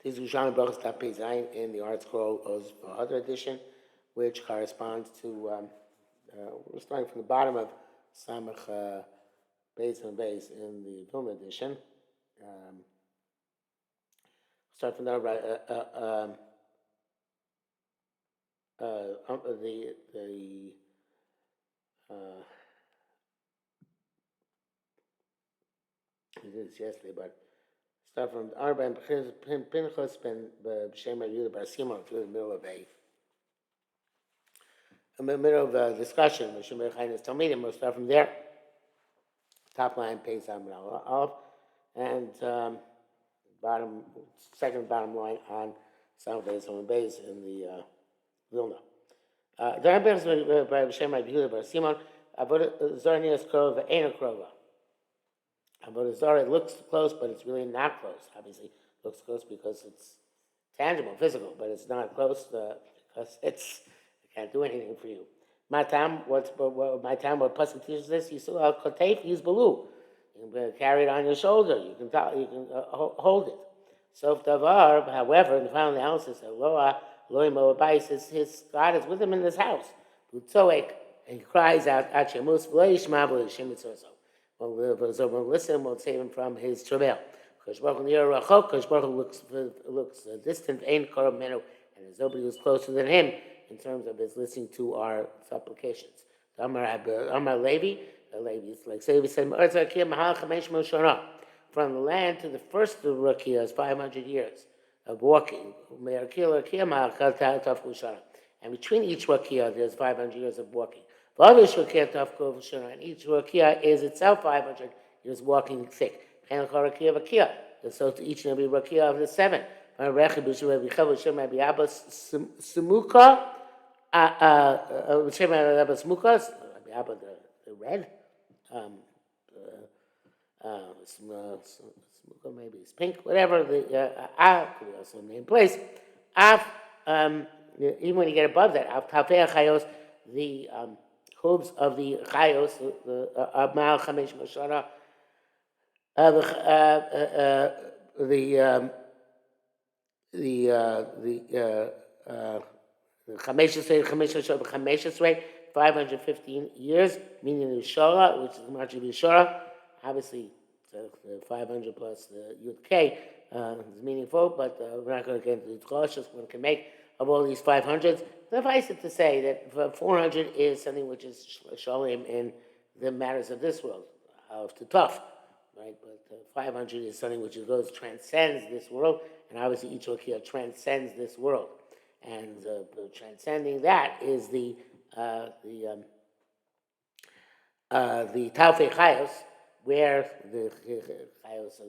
is Yerushalmi Berachos Daf Pei Zayin in the Art Scroll of other edition, which corresponds to, we're starting from the bottom of Samach Beis and Beis in the Vilna edition. Start from there, we did this yesterday, but start from Arba and Pinchas ben B'Shem Yehuda Bar Simon through the middle of a discussion. Moshe Berachos Talmidim. We'll start from there. Top line, Pei Zayin Aleph, and second bottom line on Samach Beis and Beis in the Vilna. The Arba by B'Shem Yehuda Bar Simon. Avodah Zarah Nias Krova Eina Krova. Avodah Zarah looks close, but it's really not close. Obviously, it looks close because it's tangible, physical, but it's not close because it can't do anything for you. My time, what Pasuk teaches this, you still have Kotef, use Balu. You can carry it on your shoulder. You can hold it. Sof Davar, however, in the final analysis, Eloi Moabais, his God is with him in his house. Utzoek, and he cries out, Achemus, V'lo Yishma, V'lo Yishim Mitzvah. We'll listen, we'll save him from his travail. Because Baruch looks distant, ain't Korab Menu, and there's nobody who's closer than him in terms of his listening to our supplications. Amar Levi, is like Levi said, from the land to the first Rakia is 500 years of walking. And between each Rakia, there's 500 years of walking. And each Rakia is itself 500 years walking thick. And so to each and every Rakia of the seven. Samuka, the red, Samuka maybe it's pink, whatever, the could be also named place. Even when you get above that, the hooves of the chayos, the Mal Chamesh Mashara, the Chamesh 515 years, meaning the Shara, which is the March of Shara. Obviously, the 500 plus the Yud K is meaningful, but we're not going to get into the cautious one can make of all these 500s. Suffice it to say that 400 is something which is shalom in the matters of this world, to tough, right? But 500 is something which transcends this world, and obviously each Rakia transcends this world, and transcending that is the Taufei Chayos, where the Chayos,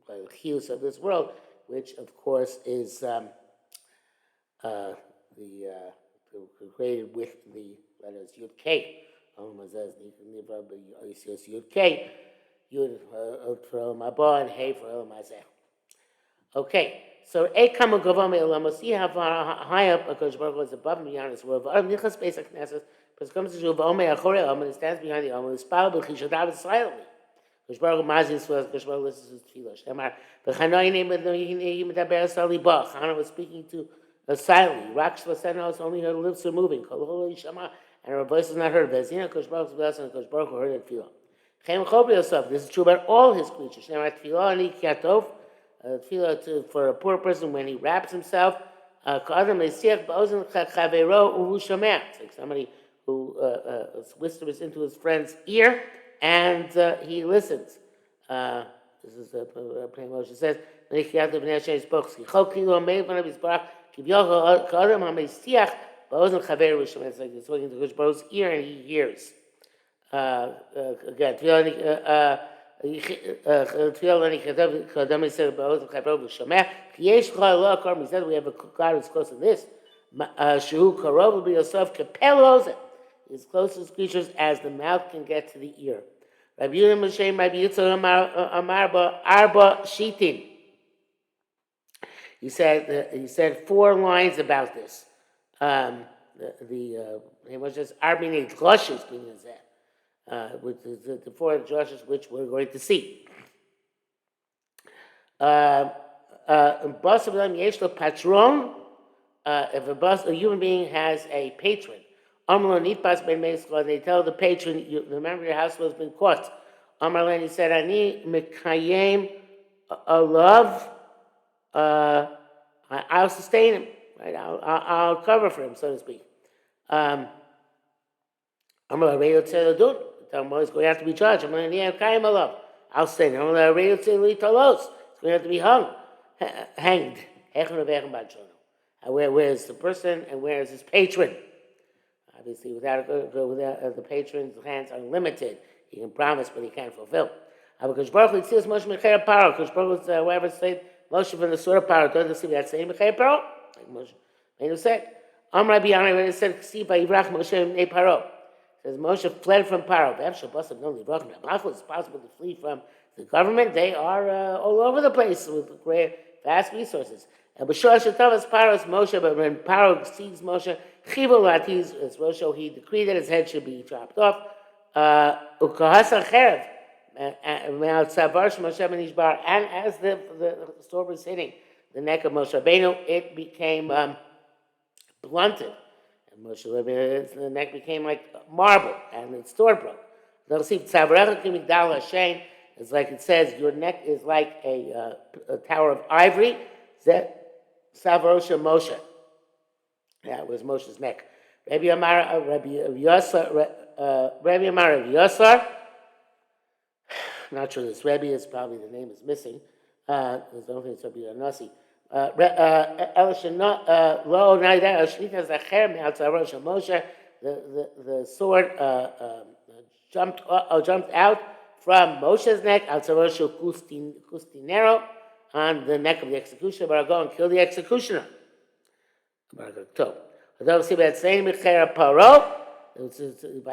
the Chiyus of this world, which of course is created with the letters Yud K. Yud K. Yud for El Mabah and Hey for El Mazeh. Okay, so Ekam Gavam Elam. See how far high up Akash Baruch is above and beyond this world. Nichas Pesach Knesset. But it comes to Shuv Omei Achorei Om and it stands behind the Om and Spal B'Chishadav silently. Akash Baruch Mazis was Akash Baruch listens to Tefillah. Shemar B'Chanoi Name B'Dami Medaber Sali Bach. Hannah was speaking to silently. Raksh Vasena only her lips are moving. And her voice is not heard. Vezina Akash Baruch's blessed and Akash Baruch heard it Tefillah. Chem Chobri Yosef. This is true about all his creatures. Shemar Tefillah Ani Kiatov. Tefillah for a poor person when he wraps himself. It's like somebody who whispers into his friend's ear and he listens. This is plain Moshe says. It's like he's talking to Kosh Baruch's ear and he hears. Again, we have a God who's close to this. As close as creatures as the mouth can get to the ear. He said 4 lines about this. It was just Arbinate Gloshes being that. With the 4 drushes which we're going to see. patron, if a human being has a patron, they tell the patron, remember your house has been caught. Amar he said, Ani mekayem alav, I'll sustain him, right? I'll cover for him, so to speak. Amar Reyo Tzeladun, tell him, well, he's going to have to be judged. Amar Ani mekayem alav, I'll sustain him. Amar Reyo Tzelitalos, he's going to have to be hanged. Where is the person and where is his patron? Obviously, without the patron's hands are limited. He can promise, but he can't fulfill. Because Baruch Hu sees Moshe Mechayah Paro. Because Baruch Hu, whoever said Moshe from the sword of Paro, doesn't see that same Mechayah Paro. Like Moshe Menu said. Amar Biyana, when it said Ksiva Yivrach Moshe Mnei Paro, says Moshe fled from Paro. It's possible to flee from the government. They are all over the place with great vast resources. And B'shor Shetavas Paro's Moshe, but when Paro sees Moshe, Chivul Latiz, as Moshe, he decreed that his head should be chopped off. Ukahasa Cherev, and as the sword was hitting the neck of Moshe Rabbeinu, it became blunted. And Moshe Rabbeinu, the neck became like marble, and the sword broke. It's like it says, your neck is like a tower of ivory. That Savarosha Moshe. That was Moshe's neck. Rabbi Amar of Yosar. Not sure this Rabbi is, probably the name is missing. I don't think it's Rabbi Yanasi. The sword jumped out from Moshe's neck, Al Tzarosha Kustinero, on the neck of the executioner, but I'll go and kill the executioner. By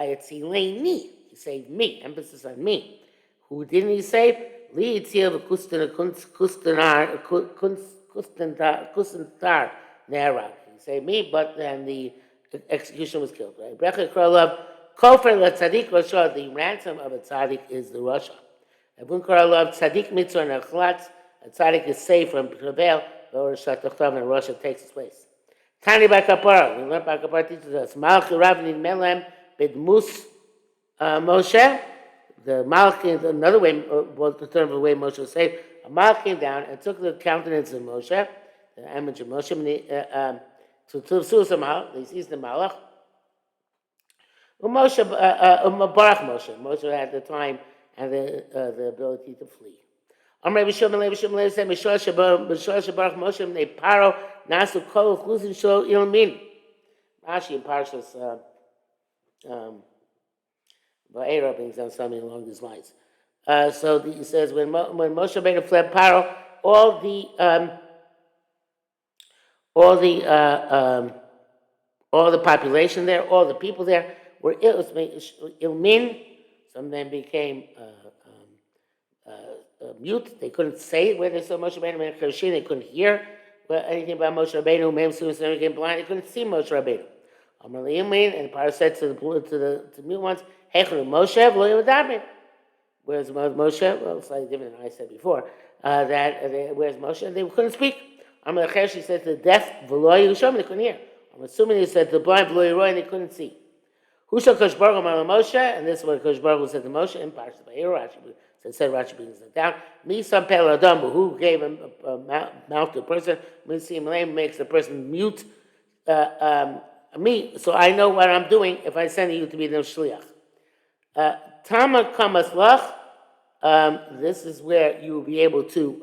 Etzileni, he saved me, emphasis on me. Who didn't he save? Li Yitzil Kustantar Nerag. He saved me, but then the execution was killed. Right? Brecha Krolov, Kofer LeTzadik Rasha, the ransom of a tzaddik is the Rasha. Abun Krolov, Tzadik Mitzvah Nachlatz, a tzaddik is saved from prevail, or Shatachtav and Russia takes its place. Tani Bakapara, we learned Bakapara teaches us, Malchi Ravnin Melem Bidmus Moshe, the Malchi, another way, was the term of the way Moshe was saved. A Malch came down and took the countenance of Moshe, the image of Moshe, to somehow, he sees the Malach. Moshe, Baruch Moshe. Moshe had the time and the ability to flee. Amr Rabbi Shimon said, Mishor Shabaruch Moshe Mnei Paro Nasu Kol Chuzin Shol Ilmin. Rashi in Parshas Va'era brings down something along these lines. So he says, when Moshe Rabbeinu fled Paro, all the population there, all the people there were ilmin. Some of them became mute. They couldn't say where they saw Moshe Rabbeinu. They couldn't hear anything about Moshe Rabbeinu. Maybe soon they became blind. They couldn't see Moshe Rabbeinu. And Paro said to the mute ones, "Hechelu Moshe v'lo yodabim." Where's Moshe? Well, slightly different than I said before. Where's Moshe? And they couldn't speak. She said to the deaf, v'lo Yerushalmi, they couldn't hear. I'm assuming he said to the blind, v'lo Yeroi, and they couldn't see. Who shall Kosh Baruch Hu Moshe? And this is what Kosh Baruch Hu said to Moshe in Parshas Vayera. Said Rashi brings it down. Mi Sampel Adam, who gave him a mouth to a person. Misim Lame makes the person mute. Me, so I know what I'm doing if I send you to be the shliach. Tama Kamas Lach. This is where you will be able to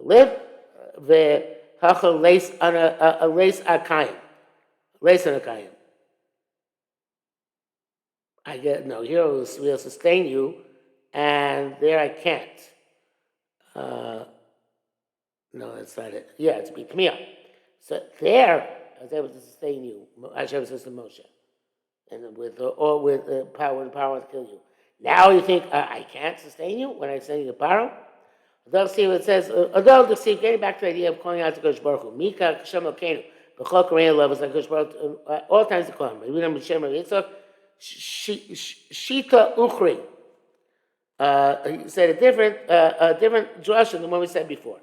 live. The Hachal Leis on a Leis Akayim. Leis on Akayim. I get no. Here will sustain you, and there I can't. No, that's not it. Yeah, it's B'Kmiyah. So there, I was able to sustain you. Hashem says to Moshe, and with power to kill you. Now you think I can't sustain you when I send you to Paro? They'll see what it says. Although to see, getting back to the idea of calling out to Kosh Baruch Hu, Mika Kashem Lokenu, B'chol Korean levels like Kosh Baruch Hu, all times to call him. We don't Shem Yitzchak. Shita Uchri. He said a different drush than the one we said before.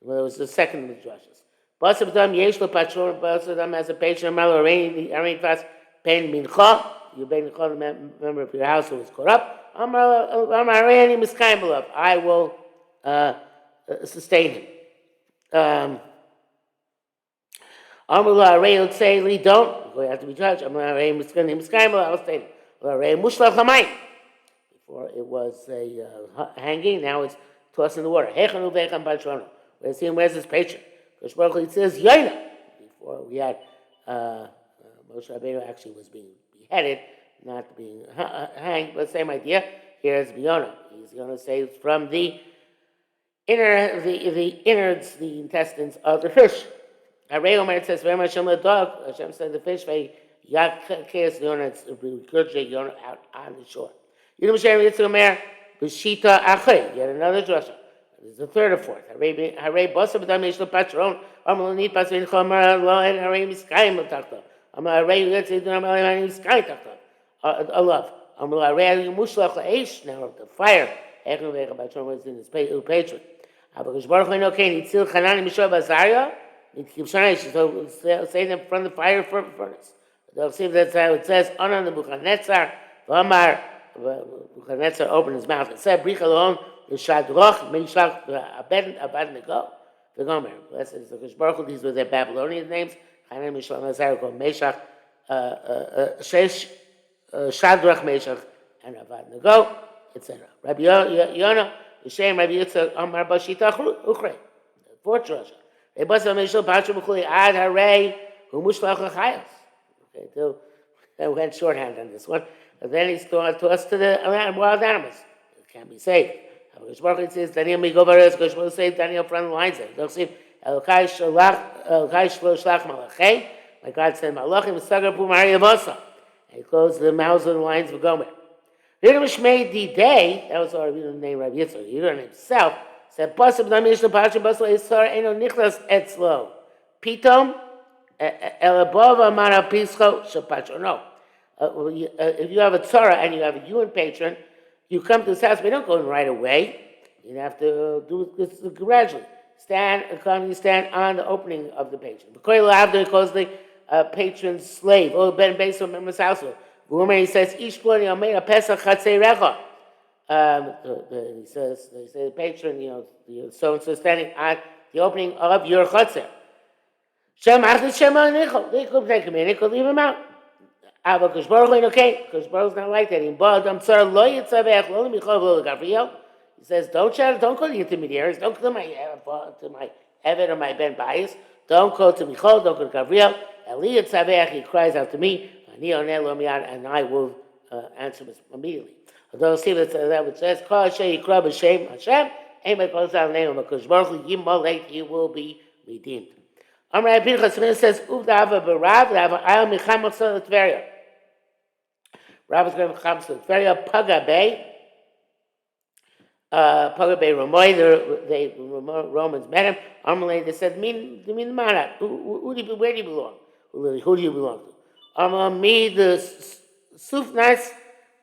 Well, it was the second of the drushes. Basabdam yesh lo patron, Basabdam has a patron, Malo Arain Fas, Ben Mincha, you Ben Mincha, the member of your house who was caught up. I will sustain him. Amrullah Aray would say, Lee, don't. You have to be judged. Amrullah Aray Miskayim, I'll stay him. Mushlach Hamayim. Before it was a hanging, now it's tossed in the water. Hechanu Vecham Batrono. Where's his patron? Because Baruch Hu says, Yaina. Before we had Moshe Rabbeinu actually was being beheaded, not being hanged, but same idea. Here's Yonah. He's going to say from the innards, the intestines of the fish. Harei Omer, it says, Hashem said the fish, Yakes Yonah, it's regurgitate Yonah out on the shore. Yidam Shem Yitzhak Omer, B'shita Achay, yet another drasha. This is the third or fourth. Harei Bosa B'dam Yishlo Patron, Amalonit Pasvin Chomer, Lo, and Harei Miskayim L'Tachto. Harei Yitzhak Amalonit Miskayim L'Tachto. Allah. Harei Mushlach L'Eish, now the fire. Echnu Vecha Patron was in his patron. Because Baruch Hu Nokein, Yitzil Chanan Mishor Bazaria, so say them from the fire furnace. They'll see that's how it says, Anan the Nebuchadnezzar, V'amar, Nebuchadnezzar opened his mouth and said, Brich alone, Yishadroch, Meshach, Abednego, the Gomer. Blessed is the Baruch Hu, these were their Babylonian names. Chanan Mishal Nazar called Meshach, Shadrach, Meshach, and Abednego, etc. Rabbi Yonah, Yishem, Rabbi Yitzhak, Amar Bashita Uchrei, fourth Rosh. Okay, I went shorthand on this one. And then he's going to us to the wild animals. It can't be saved. It says, Daniel Migovares, Goshmo saved Daniel from the lines there. They'll see, Elkai Shlach Malachei, my God said, Malachim Sagar Pumari Avosa. And he closed the mouths of the lions of Gomer. Yidam made the day, that was already the name Rabbi Yitzhak, Yidam himself, said, Basab Damish the Pachim Basal Isar Eno Nichlas Etzlo. Pitom Elabova Mana Pischo Shapachro. No. If you have a tzara and you have a human patron, you come to this house, we don't go in right away. You have to do this gradually. Stand on the opening of the patron. Because the patron's slave, or Ben Beso members household. He says, Ish Ploni Omeir Pesach Chatzei Recha. He says, the patron, so standing at the opening of your chutzner. Shem Achis Shem Anichol. They could take him in, they could leave him out. Aber Baruch Hu okay, because Baruch Hu's not like that. He says, don't call the intermediaries, don't call to my Eved or my Ben Bias, don't call to Michal, don't call to Gabriel. Eli Tzavech, he cries out to me, and I will answer him immediately. Although see that which says, Kol Hashem Yikra B'Shem Hashem, Emet Kol Zal Neim HaKadosh Baruch Hu Yimalek, he will be redeemed. Amar Pinchas says, Uvdava Barav, Rava Ayel Micham Motzah L'Tveria. Rav is going to Micham Motzah L'Tveria, Paga Bay Ramoy, the Romans met him. Amalei, they said, Min Mana, where do you belong? Who do you belong to? Amal, me, the Sufnas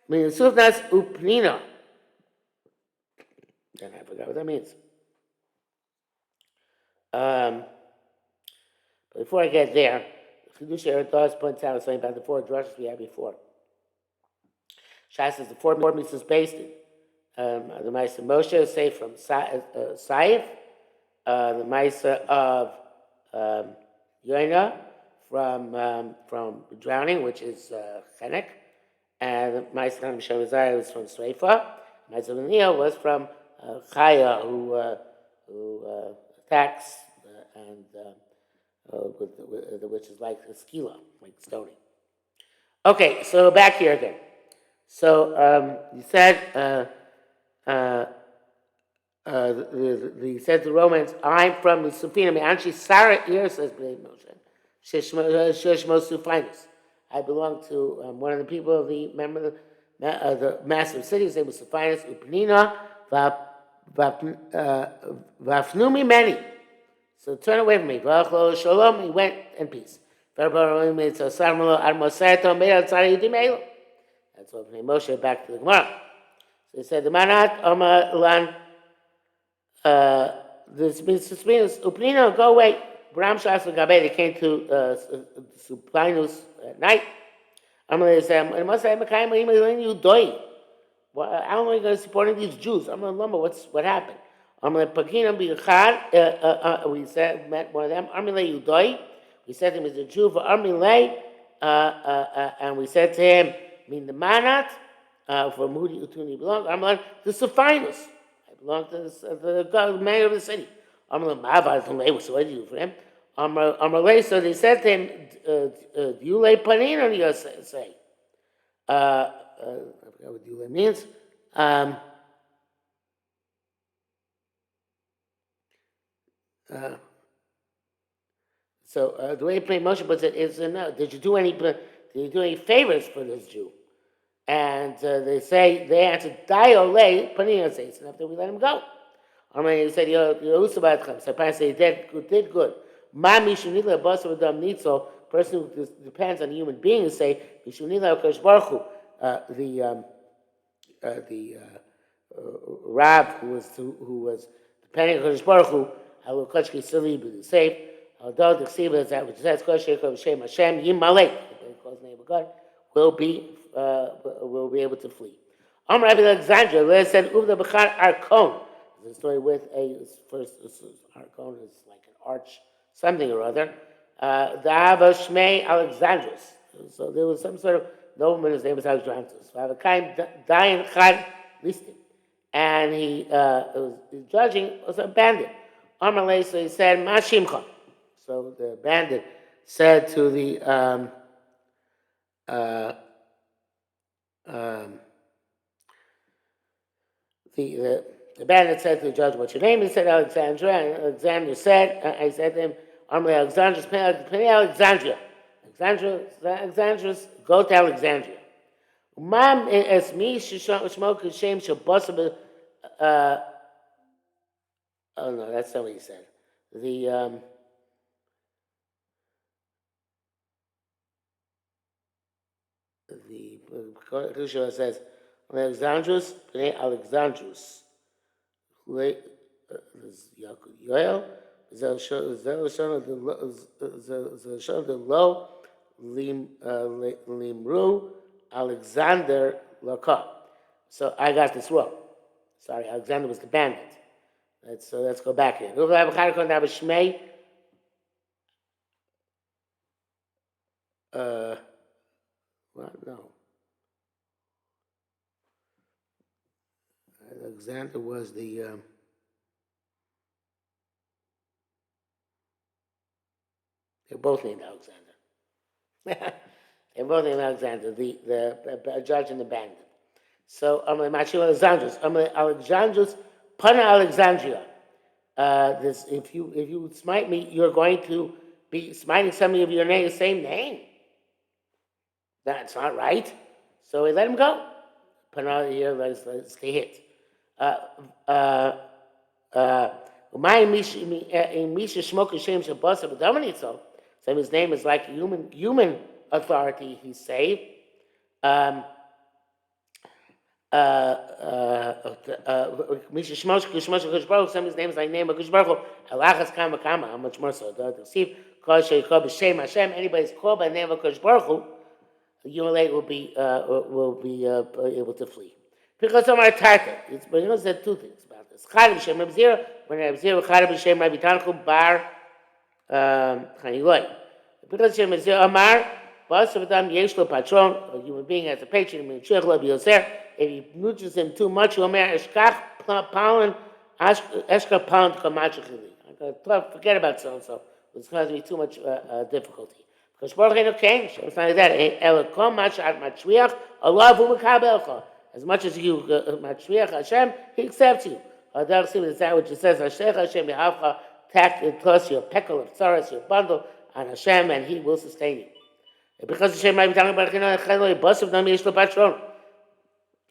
Upnina. Then I forgot what that means. But before I get there, Chidush Eredos points out something about the four drushes we had before. Shas says the four mitzvahs based in the Maisa Moshe is saved from Saif, the Maisa of Yoina from drowning, which is Chenek, and the Maisa of Shemazai was from Sreifa. Maisa of Neil was from Chaya, who attacks which is like a skila, like stoning. Okay, so back here again. So you said he said to Romans, I'm from the Sufina. Anshi Sarah here says Moshe. Sheshmo Sufinus. I belong to one of the people of the massive city. His name was Sufinus Upnina Vafnumi Meni. So turn away from me. Shalom, he went in peace. That's what Moshe back to the Gemara. So he said, the Manat Omalan, This means Uplino, go away. Bram Shas Gabe, they came to Suplinus at night. I'm going to say, I must say, you doi. Well, how am I going to support these Jews? I'm going to lumber. What happened? I'm going to Pagina be we said, met one of them. Armile you doi. We said to him, he's a Jew for Armile. And we said to him, mean the manat, for Moody Utuni belong. I'm like, the Sephinus. I belong to the mayor of the city. I'm like, Mavad, so what do you do for him? So they said to him, do you lay panin or do you say? I forgot what you lay means. So the way you play Moshe puts it is, no, did you do any favors for this Jew? And they answered, "Die or lay, panin says." And after we let him go, he said, "You're usabatchem." So apparently he did good. Ma mishunila basar adam nitzo. Person who depends on a human being, say mishunila kosh baruch hu. The Rab who was depending on Kosh Baruch Hu, Halu Koshki Sili be safe. Although the Ksiva is that which says Kosh Yekov Shem Hashem Yimalek, the calls the name of God, will be able to flee. Rabbi Alexandria, Les said Uvda Bechar Arkon. There's a story with Arkon is like an arch, something or other. The Ava Shmei Alexandrus. So there was some sort of nobleman, his name was Alexandrus. So Avakaim Dayan Chad Listim. And he was judging, was a bandit. Amalei, so he said, Mashimcha. So the bandit said to the bandit said to the judge, "What's your name?" He said, "Alexandria." And Alexander said, "I said to him, Amalei Alexandrus, pay Alexandria. Alexandrus, go to Alexandria." Mam es mi shmoke shem shabosab. Oh no, that's not what he said. The Kedusha says Alexandrus, Alexandrus. Yoel, the low limru Alexander Laka. So I got this wrong. Sorry, Alexander was the bandit. Let's go back here. What? No. Alexander was the. They're both named Alexander. They're both named Alexander, the judge and the bandit. So I'm Alexandrus. Alexandrus, Pana Alexandria. If you smite me, you're going to be smiting somebody of your name, the same name. That's not right. So we let him go. Pana here, let's stay hit. So his name is like human authority. He's saved. Misha Shmosh, some of his name is like name of Kushbaruch. Alachas Kama Kama. How much more so? The receive Kol Sheikol B'Shem Hashem. Anybody's called by the name of Kushbaruch, the human will be able to flee. Because of our title, but he said two things about this. Charim Shem Abzir, when Abzir Charim Shem Rabbi Tanchu Bar Chaniloi. Because Shem Abzir Amar, Bas of Adam Yeshlo Patron, a human being has a patron, if he nudges him too much, he'll make Eshkach Palin, Eshkach Palin Kamachachili. Forget about so and so. It's going to be too much difficulty. Because Baruch Enu came, it's not like that. Elakom Machad Machriach, Allah Vumikabelcha. As much as you Machriach Hashem, He accepts you. Is that which it says, Hashem Hashem Yehavcha, tack it plus your peckle of tzaras, your bundle, on Hashem, and He will sustain you. Because Hashem might be talking about Cheloi, Bas of Nam Yeshlo Patron.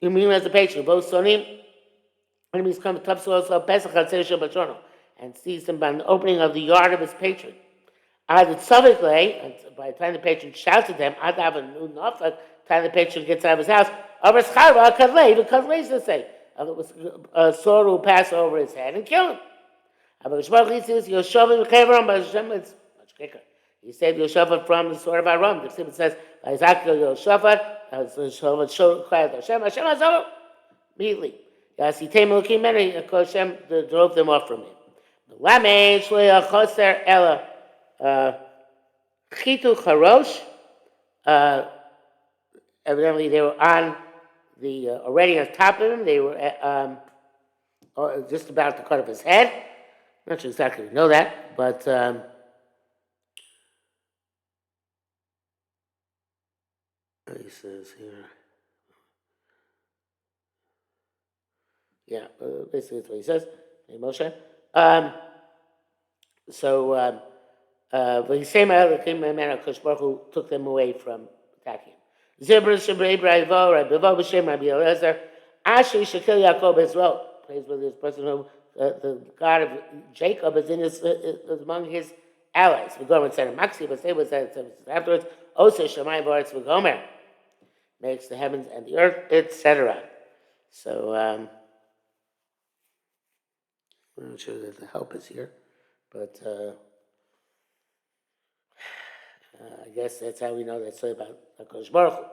You mean as a patron, both Sonim, enemies come to Topsoil Pesach Hatzei Patrono, and sees him by the opening of the yard of his patron. By the time the patron shouts at them, I'd have a new enough. By the time the patron gets out of his house, a sword will pass over his head and kill him. But Hashem, it's much quicker. He saved Yoshaphat from the sword of Aram. The Sibit says, Isaac Yoshaphat, Yoshaphat cried Hashem, Hashem Hazor, immediately. Yes, he came looking many, Hashem drove them off from him. Lamed Shleach Choser Ella Chitu Charosh. Evidently, they were on the already on top of him. They were just about to cut off his head. Not sure exactly we know that, but he says here. Yeah, basically that's what he says. Hey, Moshe. But he same came man of Kosh Baruch who took them away from attacking him. Zebra Shebrei Braivo, Rabbi B'Shem, Rabbi Eliezer, Asher Shekel Yaakov Israel. Praise for this person who the God of Jacob is among his allies. The government said Maxi, but they was afterwards. Also Shemayim Baretz v'Gomer makes the heavens and the earth, etc. So I'm not sure that the help is here, but I guess that's how we know that story about HaKadosh Baruch Hu,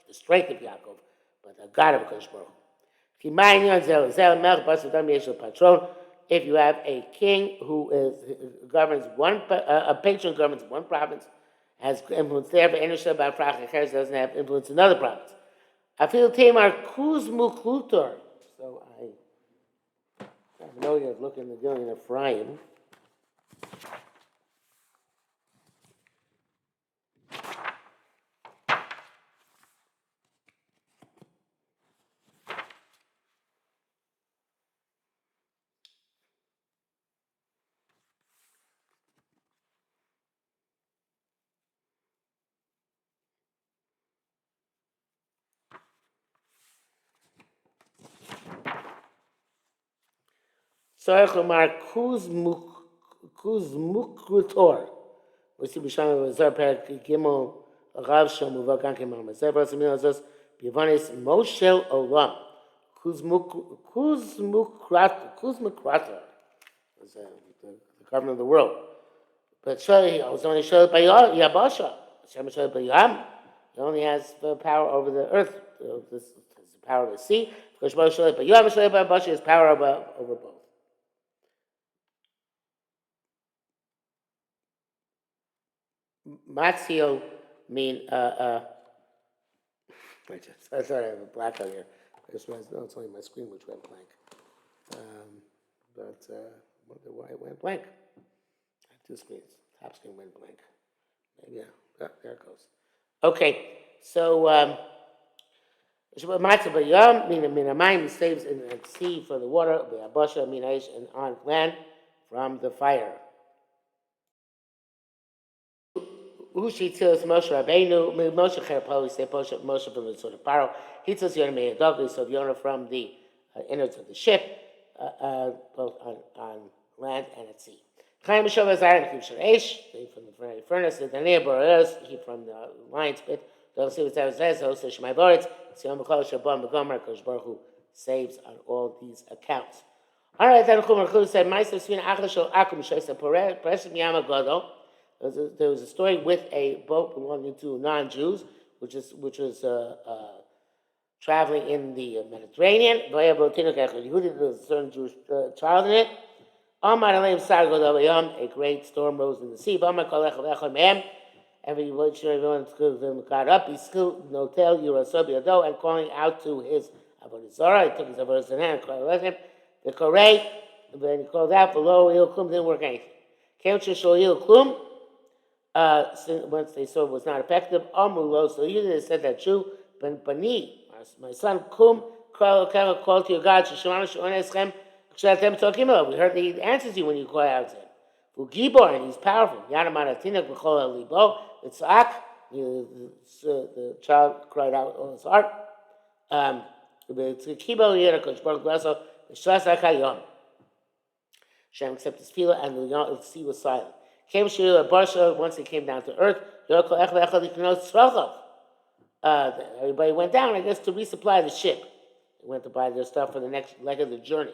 the strength of Yaakov, but the God of HaKadosh Baruch Hu. If you have a king who governs a patron governs one province, has influence there, but doesn't have influence in another province. I feel Tamar Kuzmu Klutor. So I know you're looking at the Gillian Ephraim. Sorechomar Kuzmukrutor. We see Bisham of Azar Perak Gimel Rav Shom Uvagan Kemar Mazev Rasamil Azos Bivanis Moshel Olam Kuzmukrator was the governor of the world. But surely he was only showed by Yabasha. Hashem showed by Yam. He only has the power over the earth. This is the power of the sea. Because showed by Yam showed by Yabasha has power over both. Matzio mean sorry, I have a blackout here. It's only my screen which went blank. I wonder why it went blank. I have two screens. Top screen went blank. Maybe there it goes. Okay, so Matzah b'yam mean a mine saves in the sea for the water, b'yabasha mean and on land from the fire. Ushi tells Moshe Rabbeinu, Moshe Cherpoli, say Moshe from the sort of Paro. He tells Yonah Me'adogli, so Yonah from the innards of the ship, both on land and at sea. Chaim Meshov Azar and Kivshar Eish, from the furnace, the Danir Boreos, he from the lion's pit. They'll see what's Avzez, also Shemai Boretz, Sion B'chol Shabon B'gomer, Kosh Baruch Hu saves on all these accounts. All right, then Chum Rechuz said, Ma'aser Svin Achashol Akum Shoysa Pereshim Yama Godol. There was a story with a boat belonging to non-Jews, which was traveling in the Mediterranean. There was a certain Jewish child in it. A great storm rose in the sea. Everyone got up. He still notel Yerasobiado and calling out to his avodah zarah. He took his avodah zarah and called him. The korei, when he called out below, Ilkum didn't work anything. Once they saw it was not effective, Amulo, so they said that Jew, Bani, my son, Kum, call to your God, we heard that he answers you when you cry out to him. Gibor, and he's powerful. The child cried out all his heart. Shem accepted his tefillah, and the sea was silent. Once he came down to earth, everybody went down, I guess, to resupply the ship. They went to buy their stuff for the next leg of the journey.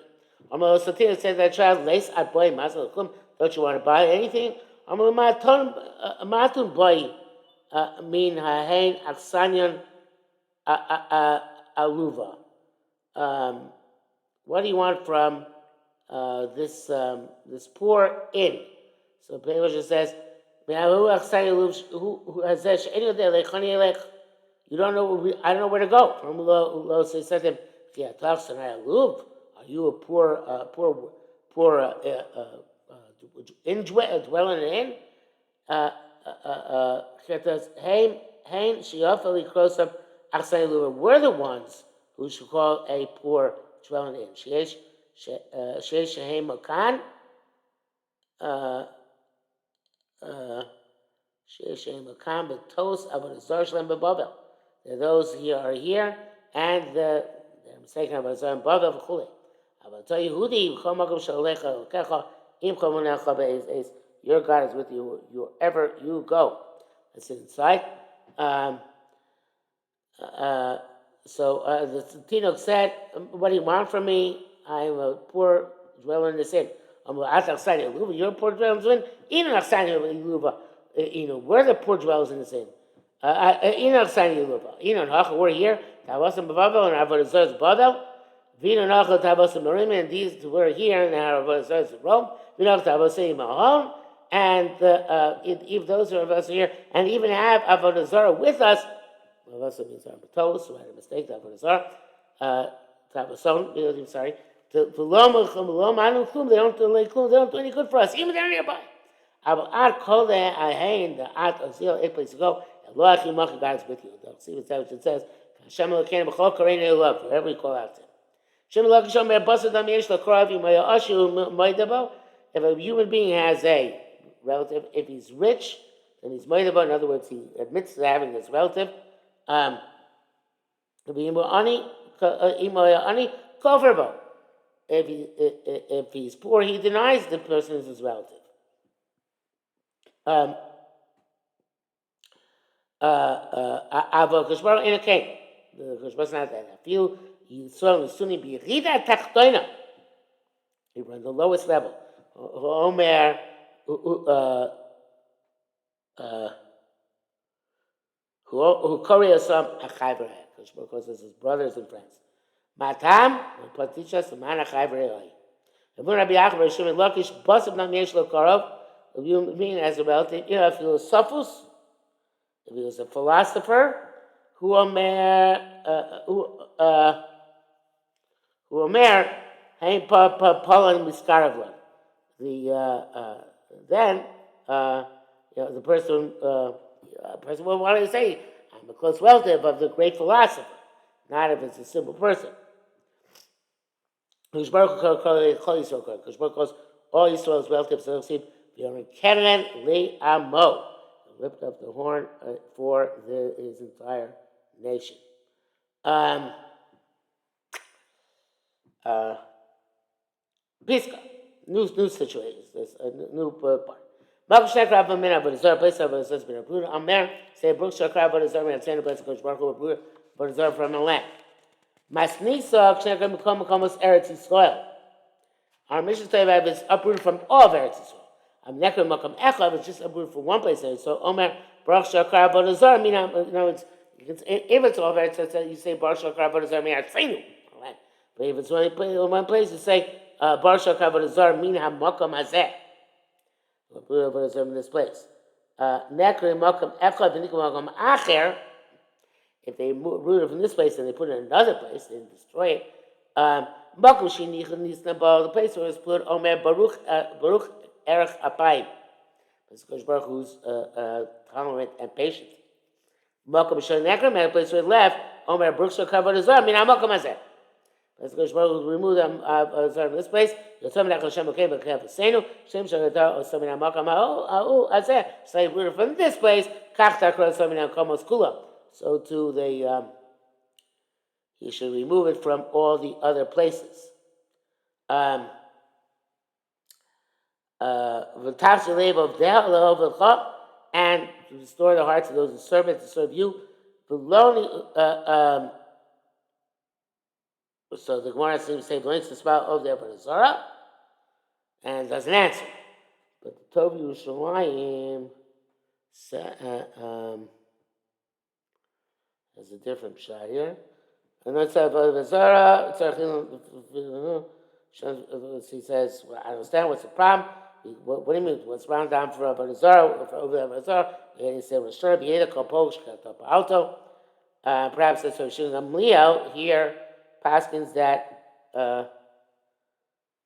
Satina said to that child, Lace at boy, don't you want to buy anything? Matun boy, mean hain aksanyan aluva. What do you want from this poor inn? So Pesach says, you don't know. I don't know where to go. From Lo says to him, are you a poor dwelling in an inn? We're the ones who should call a poor dwelling in. Sheish shehem makan. Those here are here, and they're mistaken about Zayim Bavel v'chulei. I will tell you, your God is with you wherever you go. That's inside. So the Tinoch said, what do you want from me? I'm a poor dweller in the sin. You're a poor dweller in the sin. We're the poor dwellers in the sin. We're here. And these were here in Rome. And if those of us are here and even have Avodah Zarah with us, Avodah means Arbatos, who had a mistake, Avodah Zarah, sorry, they don't do any good for us, even they're nearby. A place to go. God is with you. See what it says. Wherever we call out to him. If a human being has a relative, if he's rich, then he's moidabo. In other words, he admits to having this relative. If he's poor, he denies the person is his relative. Kishbar in a cave. The Kishbar's not that. I feel you saw the Sunni be Rida Tachtoina. He runs the lowest level. Omer who Korea some Achayver because it's his brothers and friends. Matam, Patichas, the man Achayver. If we're Rabbi Achbar, Shimon Lakish, Basab Nam Yesh Lokarov, if you mean as a relative, if he was Sophus, if he was a philosopher, who Omer, Hain Palan Miskaravlan. Then the person, well, what do you say? I'm a close relative of the great philosopher, not if it's a simple person. Kushbar calls all Yisrael's relatives Keren Le Amo, lift up the horn for his entire nation. Piska, new situation. There's a new part. Malchus Shekra Abamina, but it's our place of a husband of Bruder. Amer, say Brook Shekra, but it's our man, send a place of Coach Barco, but it's our from the land. Masnisa, Shekra Mukomos Eretz Yisrael. Our mission statement is uprooted from all of Eretz Yisrael. I'm Nekra Makam Echa, it's just uprooted from one place there. So Omer, Baruch Shekra, but it's our, if it's all of Eretz Yisrael, you say Baruch Shekra, but it's our man, all right. But if it's one place, you say Baruch Shekra, but it's our min hamakam hazeh. In this place. Nekri makam echad v'nikam makam acher. If they root it from this place and they put it in another place, they destroy it. Makam shinichad nisnabal, the place where it's put Omer Baruch Erech Apayim. Because Baruch who's tolerant and patient. Makam shenekrim, the place where it left Omer Baruch Shekavad Azar min hamakam hazeh. Let's go. We'll remove them from this place. Say root from this place. So too they he should remove it from all the other places. And to restore the hearts of those who serve it, to serve you. So the Gemara seems to say, "B'leitz the spell of the Avodah Zarah," and doesn't answer. But the Tov Yerushalmi has a different shot here. And let's have Avodah Zarah. He says, well, I understand what's the problem. What do you mean? What's round down for Avodah Zarah? For Avodah Zarah? And he said, "Restore Bieda Kopol Shkatop Alto." Perhaps that's what Shulchan Leo here paskins that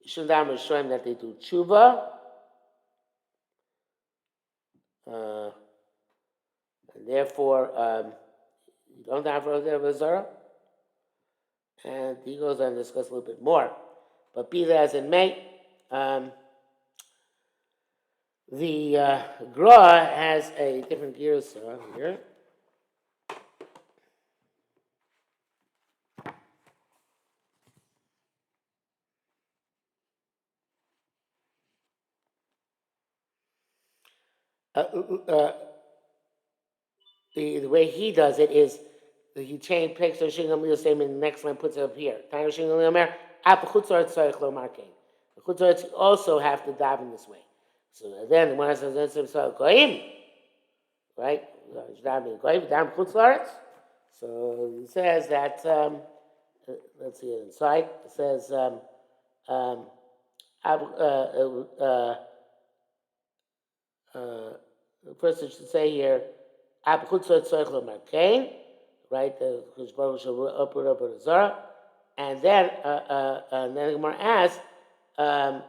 Shundam is showing that they do tshuva, and therefore you don't have Avodah Zarah. And he goes on to discuss a little bit more. But be that as it may, the Gra has a different girsa here. The way he does it is he picks the Shingam Leo statement in the next line, puts it up here. Tanya Shingam Leo Mer, Apachutzaret Tzarech Lo Markein. The Chutzarets also have to daven this way. So then the one says, Goyim, right? Daven Goyim, daven Chutzarets. So he says that, let's see it inside. It says, first it should say here, right? Because Baruch shall upward up with Zara, and then the Gemara asks, that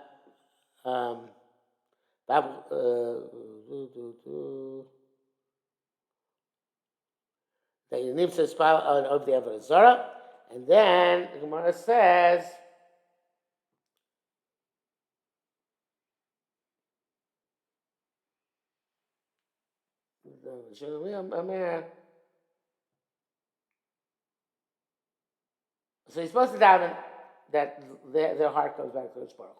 you need to spell of the Avodah Zara, and then the Gemara says. So he's supposed to daven that their heart comes back to His Baruch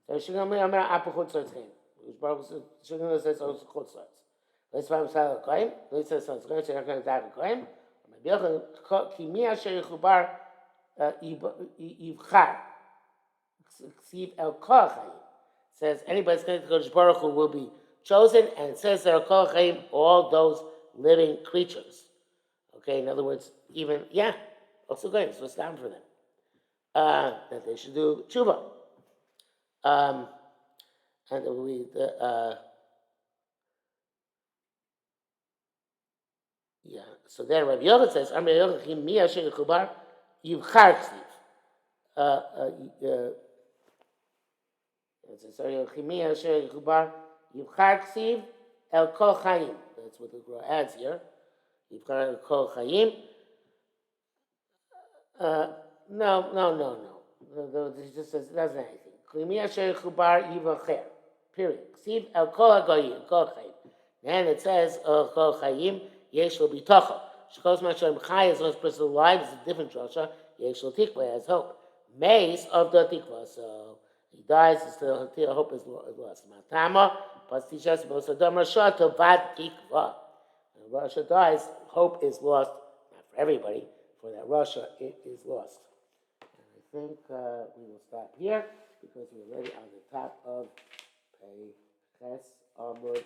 Hu. So Shigam Amir Apachut Tzartzim. His Baruch Hu Shigam says also Chut Tzartz. Let's find Misal Koim. Let's say so. It's going to say daven Koim. Ki mi asher yichubar yivchar. Ksiv el Koachayim. Says anybody's going to go to Baruch Hu will be chosen, and it says there are Koachayim, all those living creatures. Okay, in other words, even also good. So it's down for them that they should do tshuva. And we So then Rabbi Yochanan says, "Amar Yochanan mi asher yichubar yivchar ksiv." Sorry, Yochanan mi asher yichubar yivchar ksiv el kol chayim. That's what the Gemara adds here. Yivchar el kol chayim. No. It just says it doesn't have anything. Klimi asher yichubar yivacher. Period. Ksiv el kol hagoyim kol chayim. Then it says kol chayim. Yesh lo bitocha. Shekos mashem chay as long as person alive is a different drasha. Yesh lo tikva has hope. Mace of the tikva. So he dies, still hope is lost. Matama pas tishas b'osadam rasha tovat tikva. When Russia dies, hope is lost. Not for everybody. For that Russia, it is lost. And I think we will stop here because we're already on the top of Pei Ches Amud